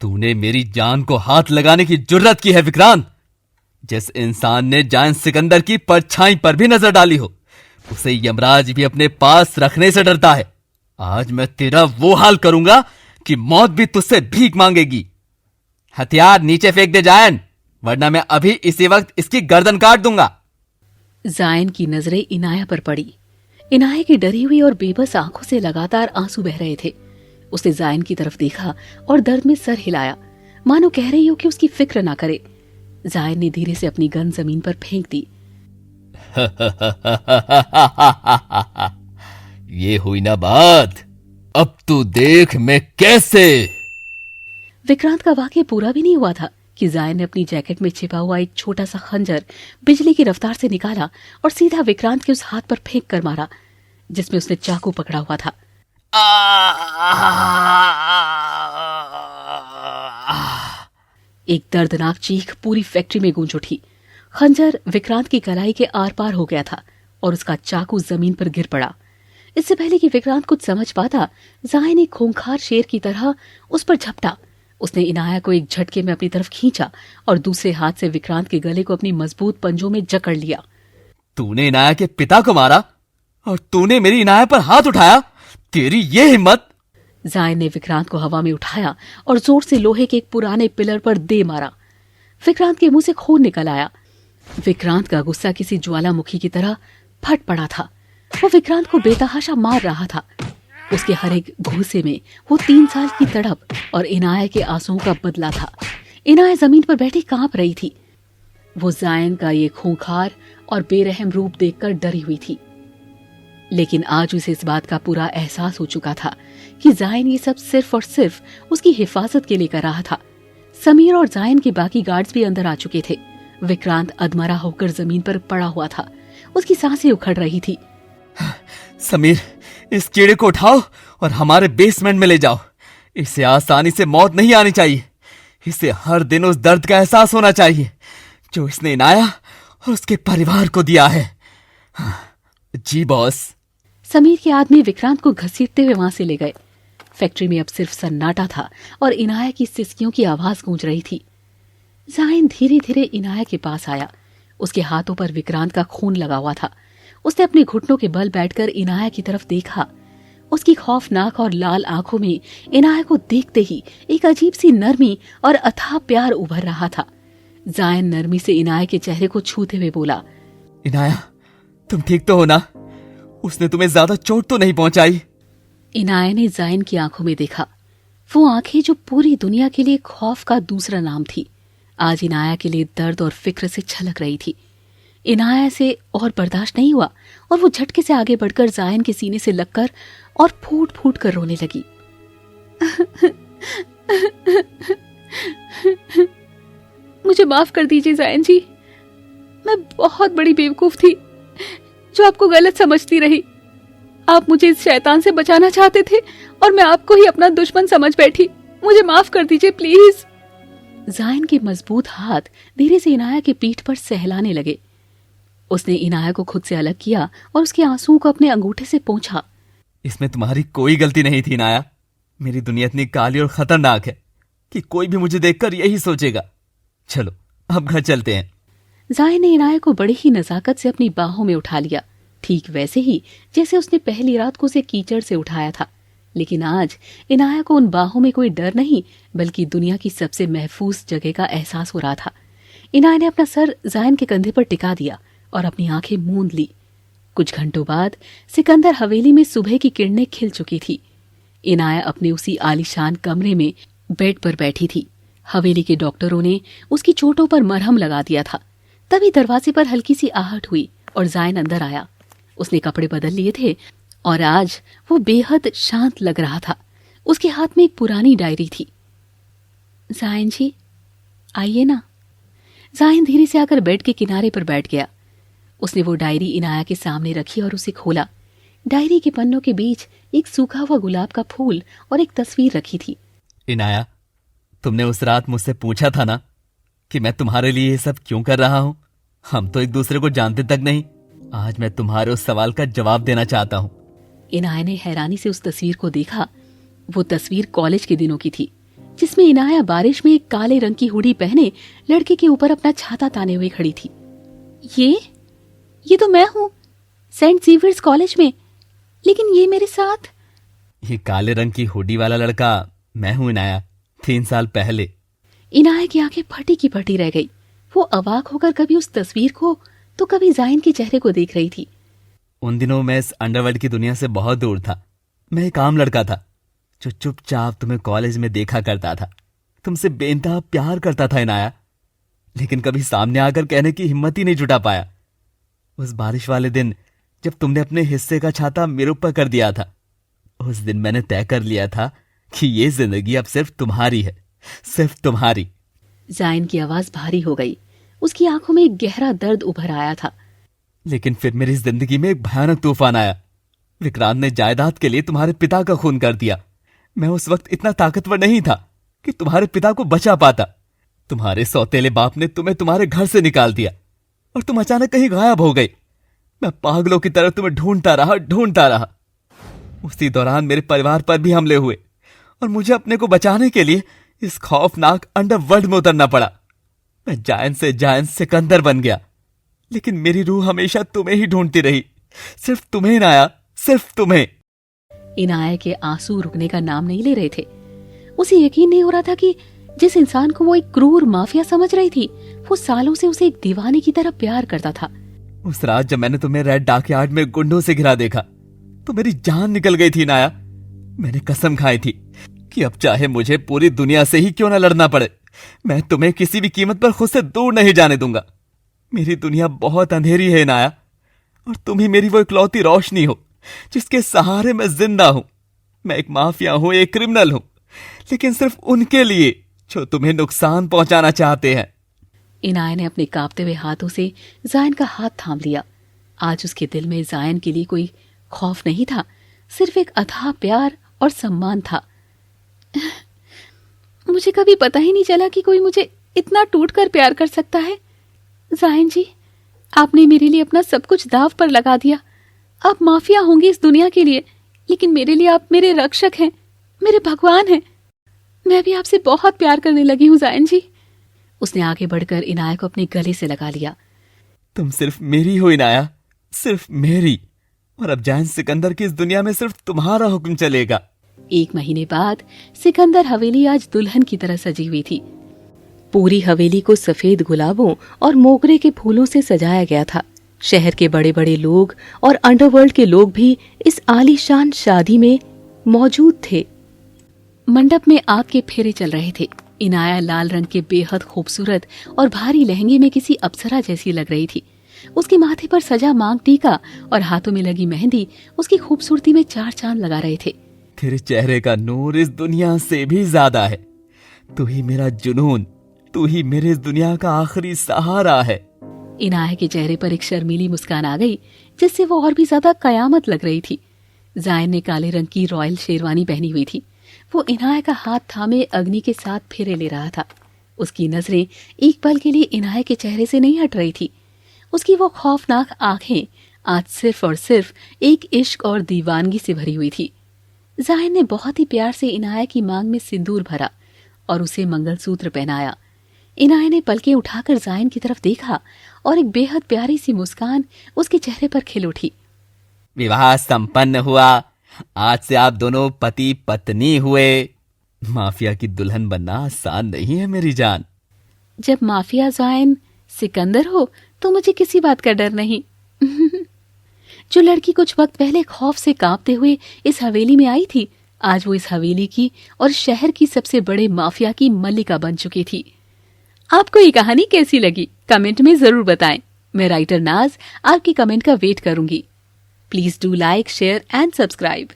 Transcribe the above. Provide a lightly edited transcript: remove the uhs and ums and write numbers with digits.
तूने मेरी जान को हाथ लगाने की जुर्रत की है विक्रांत। जिस इंसान ने जायंट सिकंदर की परछाई पर भी नजर डाली हो, उसे यमराज भी अपने पास रखने से डरता है। आज मैं तेरा वो हाल करूंगा कि मौत भी तुझसे भीख मांगेगी। हथियार नीचे फेंक दे जायन, वरना मैं अभी इसी वक्त इसकी गर्दन काट दूंगा। जायन की नजरें इनाया पर पड़ी। इनाया की डरी हुई और बेबस आंखों से लगातार आंसू बह रहे थे। उसने जायन की तरफ देखा और दर्द में सर हिलाया, मानो कह रही हो कि उसकी फिक्र ना करे। जायन ने धीरे से अपनी गन जमीन पर फेंक दी। ये हुई ना बात, अब तू देख मैं कैसे। विक्रांत का वाकया पूरा भी नहीं हुआ था कि जायन ने अपनी जैकेट में छिपा हुआ एक छोटा सा खंजर बिजली की रफ्तार से निकाला और सीधा विक्रांत के उस हाथ पर फेंक कर मारा जिसमें उसने चाकू पकड़ा हुआ था। एक दर्दनाक चीख पूरी फैक्ट्री में गूंज उठी। खंजर विक्रांत की कलाई के आर पार हो गया था और उसका चाकू जमीन पर गिर पड़ा। इससे पहले कि विक्रांत कुछ समझ पाता, जायन एक खूंखार शेर की तरह उस पर झपटा। उसने इनाया को एक झटके में अपनी तरफ खींचा और दूसरे हाथ से विक्रांत के गले को अपनी मजबूत पंजों में जकड़ लिया। तूने इनाया के पिता को मारा और तूने मेरी इनाया पर हाथ उठाया, तेरी ये हिम्मत। जायन ने विक्रांत को हवा में उठाया और जोर से लोहे के एक पुराने पिलर पर दे मारा। विक्रांत के मुंह से खून निकल आया। विक्रांत का गुस्सा किसी ज्वालामुखी की तरह फट पड़ा था। वो विक्रांत को बेतहाशा मार रहा था। उसके हर एक घूंसे में वो 3 साल की तड़प और इनाया के आंसुओं का बदला था। इनाया जमीन पर बैठी कांप रही थी। वो जायन का ये खूंखार और बेरहम रूप देखकर डरी हुई थी, लेकिन आज उसे इस बात का पूरा एहसास हो चुका था कि जायन ये सब सिर्फ और सिर्फ उसकी हिफाजत के लिए कर रहा था। समीर और जायन के बाकी गार्ड्स भी अंदर आ चुके थे। विक्रांत अधमरा होकर जमीन पर पड़ा हुआ था। उसकी सांसें उखड़ रही थी। समीर, इस कीड़े को उठाओ और हमारे बेसमेंट में ले जाओ। इसे आसानी से मौत नहीं आनी चाहिए। इसे हर दिन उस दर्द का एहसास होना चाहिए जो इसने इनाया और उसके परिवार को दिया है। जी बॉस। समीर के आदमी विक्रांत को घसीटते हुए वहां से ले गए। फैक्ट्री में अब सिर्फ सन्नाटा था और इनाया की सिसकियों की आवाज गूंज रही थी। जायन धीरे धीरे इनाया के पास आया। उसके हाथों पर विक्रांत का खून लगा हुआ था। उसने अपने घुटनों के बल बैठकर इनाया की तरफ देखा। उसकी खौफनाक और लाल आंखों में इनाया को देखते ही एक अजीब सी नरमी और अथाह प्यार उभर रहा था। जायन नरमी से इनाया के चेहरे को छूते हुए बोला, इनाया, तुम ठीक तो हो ना? उसने तुम्हें ज्यादा चोट तो नहीं पहुंचाई? इनाया ने जायन की आंखों में देखा। वो आंखें जो पूरी दुनिया के लिए खौफ का दूसरा नाम थी, आज इनाया के लिए दर्द और फिक्र से छलक रही थी। इनाया से और बर्दाश्त नहीं हुआ और वो झटके से आगे बढ़कर जायन के सीने से लगकर और फूट फूट कर रोने लगी। मुझे माफ कर दीजिए जायन जी, मैं बहुत बड़ी बेवकूफ थी जो आपको गलत समझती रही। आप मुझे इस शैतान से बचाना चाहते थे और मैं आपको ही अपना दुश्मन समझ बैठी। मुझे माफ कर दीजिए प्लीज। जायन के मजबूत हाथ धीरे से इनाया के पीठ पर सहलाने लगे। उसने इनाया को खुद से अलग किया और उसके आंसुओं को अपने अंगूठे से पोंछा। इसमें तुम्हारी कोई गलती नहीं थी इनाया। मेरी दुनिया इतनी काली और खतरनाक है कि कोई भी मुझे देखकर यही सोचेगा। चलो अब घर चलते हैं। जायन ने इनाया को बड़ी ही नजाकत से अपनी बाहों में उठा लिया, ठीक वैसे ही जैसे उसने पहली रात को उसे कीचड़ से उठाया था। लेकिन आज इनाया को उन बाहों में कोई डर नहीं, बल्कि दुनिया की सबसे महफूज जगह का एहसास हो रहा था। इनाया ने अपना सर जायन के कंधे पर टिका दिया और अपनी आंखें मूंद ली। कुछ घंटों बाद सिकंदर हवेली में सुबह की किरणें खिल चुकी थी। इनाया अपने उसी आलीशान कमरे में बेड पर बैठी थी। हवेली के डॉक्टरों ने उसकी चोटों पर मरहम लगा दिया था। तभी दरवाजे पर हल्की सी आहट हुई और जायन अंदर आया। उसने कपड़े बदल लिए थे और आज वो बेहद शांत लग रहा था। उसके हाथ में एक पुरानी डायरी थी। जायन जी, आइए ना। जायन धीरे से आकर बेड के किनारे पर बैठ गया। उसने वो डायरी इनाया के सामने रखी और उसे खोला। डायरी के पन्नों के बीच एक सूखा हुआ गुलाब का फूल और एक तस्वीर रखी थी। इनाया, तुमने उस रात मुझसे पूछा था ना कि मैं तुम्हारे लिए ये सब क्यों कर रहा हूं? हम तो एक दूसरे को जानते तक नहीं। आज मैं तुम्हारे उस सवाल का जवाब देना चाहता हूं। इनाया ने हैरानी से उस तस्वीर को देखा। वो तस्वीर कॉलेज के दिनों की थी, जिसमें इनाया बारिश में एक काले रंग की हुडी पहने लड़के के ऊपर अपना छाता ताने हुए खड़ी थी। ये तो मैं हूँ, सेंट जेवियर्स कॉलेज में, लेकिन ये मेरे साथ। ये काले रंग की हुडी वाला लड़का मैं हूं इनाया, 3 साल पहले। इनाया की आंखें फटी की फटी रह गई। वो अवाक होकर कभी उस तस्वीर को तो कभी जायन के चेहरे को देख रही थी। उन दिनों मैं इस अंडरवर्ल्ड की दुनिया से बहुत दूर था। मैं एक आम लड़का था जो चुपचाप तुम्हें कॉलेज में देखा करता था, तुमसे बेइंतहा प्यार करता था इनाया, लेकिन कभी सामने आकर कहने की हिम्मत ही नहीं जुटा पाया। उस बारिश वाले दिन जब तुमने अपने हिस्से का छाता मेरे ऊपर कर दिया था, उस दिन मैंने तय कर लिया था कि ये जिंदगी अब सिर्फ तुम्हारी है, सिर्फ तुम्हारी। जायन की आवाज भारी हो गई। उसकी आंखों में एक गहरा दर्द उभर आया था। लेकिन फिर मेरी जिंदगी में एक भयानक तूफान आया। विक्रांत ने जायदाद के लिए तुम्हारे पिता का खून कर दिया। मैं उस वक्त इतना ताकतवर नहीं था कि तुम्हारे पिता को बचा पाता। तुम्हारे सौतेले बाप ने तुम्हें तुम्हारे घर से निकाल दिया और तुम अचानक कहीं गायब हो गई। मैं पागलों की तरह तुम्हें ढूंढता रहा। उसी दौरान मेरे परिवार पर भी हमले हुए और मुझे अपने को बचाने के लिए इस खौफनाक अंडरवर्ल्ड में उतरना पड़ा। मैं जायन से जायन सिकंदर बन गया, लेकिन मेरी रूह हमेशा तुम्हें ही ढूंढती रही, सिर्फ तुम्हें इनाया, सिर्फ तुम्हें। इनाया के आंसू रुकने का नाम नहीं ले रहे थे। उसे यकीन नहीं हो रहा था कि जिस इंसान को वो एक क्रूर माफिया समझ रही थी, वो सालों से उसे एक दीवाने की तरह प्यार करता था। उस रात जब मैंने तुम्हें रेड डॉकयार्ड में गुंडों से घिरा देखा तो मेरी जान निकल गई थी इनाया। मैंने कसम खाई थी कि अब चाहे मुझे पूरी दुनिया से ही क्यों न लड़ना पड़े, मैं तुम्हें किसी भी कीमत पर खुद से दूर नहीं जाने दूंगा। मेरी दुनिया बहुत अंधेरी है इनाया, और तुम ही मेरी वो इकलौती रोशनी हो जिसके सहारे मैं जिंदा हूं। मैं एक माफिया हूं, एक क्रिमिनल हूं, लेकिन सिर्फ उनके लिए जो तुम्हें नुकसान पहुंचाना चाहते हैं। इनाया ने अपने कांपते हुए हाथों से जायन का हाथ थाम लिया। आज उसके दिल में जायन के लिए कोई खौफ नहीं था, सिर्फ एक अथाह प्यार और सम्मान था। मुझे कभी पता ही नहीं चला कि कोई मुझे इतना टूटकर प्यार कर सकता है। जायन जी, आपने मेरे लिए अपना सब कुछ दांव पर लगा दिया। आप माफिया होंगे इस दुनिया के लिए, लेकिन मेरे लिए आप मेरे रक्षक हैं, मेरे भगवान हैं। मैं भी आपसे बहुत प्यार करने लगी हूँ जायन जी। उसने आगे बढ़कर इनाया को अपने गले से लगा लिया। तुम सिर्फ मेरी हो इनाया, सिर्फ मेरी, और अब जायन सिकंदर की इस दुनिया में सिर्फ तुम्हारा हुक्म चलेगा। 1 महीने बाद सिकंदर हवेली आज दुल्हन की तरह सजी हुई थी। पूरी हवेली को सफेद गुलाबों और मोगरे के फूलों से सजाया गया था। शहर के बड़े बड़े लोग और अंडरवर्ल्ड के लोग भी इस आलीशान शादी में मौजूद थे। मंडप में आग के फेरे चल रहे थे। इनाया लाल रंग के बेहद खूबसूरत और भारी लहंगे में किसी अप्सरा जैसी लग रही थी। उसके माथे पर सजा मांग टीका और हाथों में लगी मेहंदी उसकी खूबसूरती में 4 चांद लगा रहे थे। तेरे चेहरे का नूर इस दुनिया से भी ज्यादा है। तू ही मेरा जुनून, तू ही मेरे इस दुनिया का आखिरी सहारा है। इनाया के चेहरे पर एक शर्मीली मुस्कान आ गई, जिससे वो और भी ज्यादा कयामत लग रही थी। जायन ने काले रंग की रॉयल शेरवानी पहनी हुई थी। वो इनाया का हाथ थामे अग्नि के साथ फेरे ले रहा था। उसकी नजरें एक पल के लिए इनाया के चेहरे से नहीं हट रही थी। उसकी वो खौफनाक आंखें आज सिर्फ और सिर्फ एक इश्क और दीवानगी से भरी हुई थी। जायन ने बहुत ही प्यार से इनाया की मांग में सिंदूर भरा और उसे मंगलसूत्र पहनाया। इनाया ने पलकें उठाकर जायन की तरफ देखा और एक बेहद प्यारी सी मुस्कान उसके चेहरे पर खिल उठी। विवाह संपन्न हुआ। आज से आप दोनों पति पत्नी हुए। माफिया की दुल्हन बनना आसान नहीं है मेरी जान। जब माफिया जायन सिकंदर हो तो मुझे किसी बात का डर नहीं। जो लड़की कुछ वक्त पहले खौफ से कांपते हुए इस हवेली में आई थी, आज वो इस हवेली की और शहर की सबसे बड़े माफिया की मल्लिका बन चुकी थी। आपको ये कहानी कैसी लगी कमेंट में जरूर बताएं। मैं राइटर नाज आपकी कमेंट का वेट करूंगी। Please do like, share and subscribe.